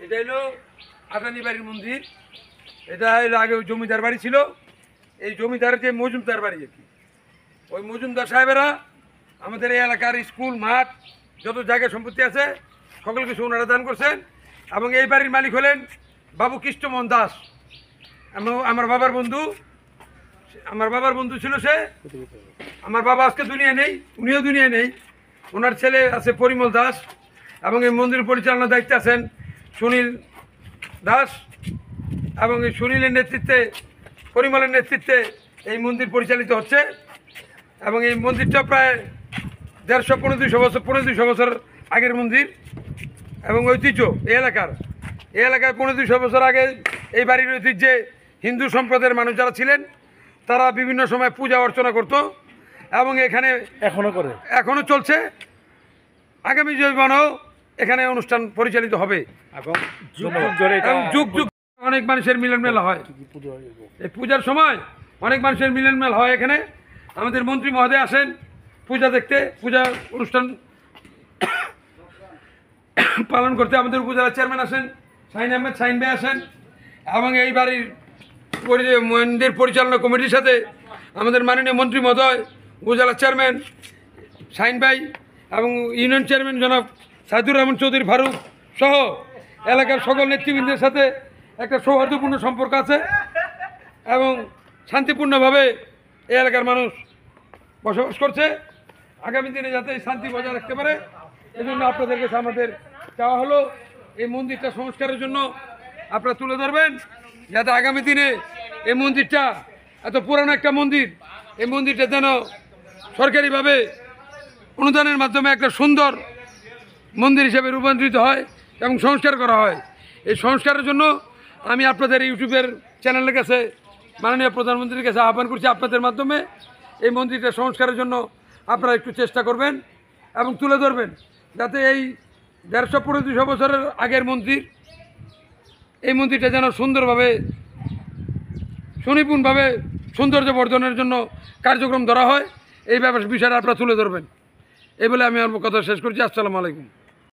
এটা হলো আদানি বাড়ির মন্দির। এটা হলো আগে ওই জমিদার বাড়ি ছিল। এই জমিদারের যে মজুমদার বাড়ি আর কি, ওই মজুমদার সাহেবেরা আমাদের এই এলাকার স্কুল মাঠ যত জায়গা সম্পত্তি আছে সকল কিছু ওনারা দান করছেন। এবং এই বাড়ির মালিক হলেন বাবু কৃষ্ণমোহন দাস। আমার বাবার বন্ধু ছিল সে। আমার বাবা আজকে দুনিয়ায় নেই, উনিও দুনিয়ায় নেই। ওনার ছেলে আছে পরিমল দাস এবং এই মন্দির পরিচালনার দায়িত্বে আছেন সুনীল দাস। এবং এই সুনীলের নেতৃত্বে, পরিমলের নেতৃত্বে এই মন্দির পরিচালিত হচ্ছে। এবং এই মন্দিরটা প্রায় 150-200 বছর আগের মন্দির এবং ঐতিহ্য এই এলাকায় 200 বছর আগে এই বাড়ির ঐতিহ্যে হিন্দু সম্প্রদায়ের মানুষ যারা ছিলেন তারা বিভিন্ন সময় পূজা অর্চনা করত এবং এখানে এখনো চলছে। আগামী জীবনেও এখানে অনুষ্ঠান পরিচালিত হবে এবং যুগ যুগ অনেক মানুষের মিলন মেলা হয়। এই পূজার সময় অনেক মানুষের মিলন মেলা হয়। এখানে আমাদের মন্ত্রী মহোদয় আসেন পূজা দেখতে, পূজা অনুষ্ঠান পালন করতে। আমাদের উপজেলা চেয়ারম্যান আসেন শাহিন আহমেদ, শাহিন ভাই আসেন। এবং এই বাড়ির মন্দির পরিচালনা কমিটির সাথে আমাদের মাননীয় মন্ত্রী মহোদয়, উপজেলা চেয়ারম্যান শাহিন ভাই এবং ইউনিয়ন চেয়ারম্যান জনাব সাইদুর রহমান চৌধুরী ফারুক সহ এলাকার সকল নেতৃবৃন্দের সাথে একটা সৌহার্দ্যপূর্ণ সম্পর্ক আছে এবং শান্তিপূর্ণভাবে এই এলাকার মানুষ বসবাস করছে। আগামী দিনে যাতে এই শান্তি বজায় রাখতে পারে এজন্য আপনাদের কাছে আমাদের চাওয়া হলো এই মন্দিরটা সংস্কারের জন্য আপনারা তুলে ধরবেন, যাতে আগামী দিনে এই মন্দিরটা, এত পুরানো একটা মন্দির, এই মন্দিরটা যেন সরকারিভাবে অনুদানের মাধ্যমে একটা সুন্দর মন্দির হিসেবে রূপান্তরিত হয় এবং সংস্কার করা হয়। এই সংস্কারের জন্য আমি আপনাদের ইউটিউবের চ্যানেলের কাছে মাননীয় প্রধানমন্ত্রীর কাছে আহ্বান করছি, আপনাদের মাধ্যমে এই মন্দিরটা সংস্কারের জন্য আপনারা একটু চেষ্টা করবেন এবং তুলে ধরবেন, যাতে এই 150-200 বছরের আগের মন্দির, এই মন্দিরটা যেন সুন্দরভাবে সুনিপুণভাবে সৌন্দর্য বর্ধনের জন্য কার্যক্রম ধরা হয়। এই বিষয়টা আপনারা তুলে ধরবেন। এই বলে আমি আমার কথা শেষ করছি। আসসালামু আলাইকুম।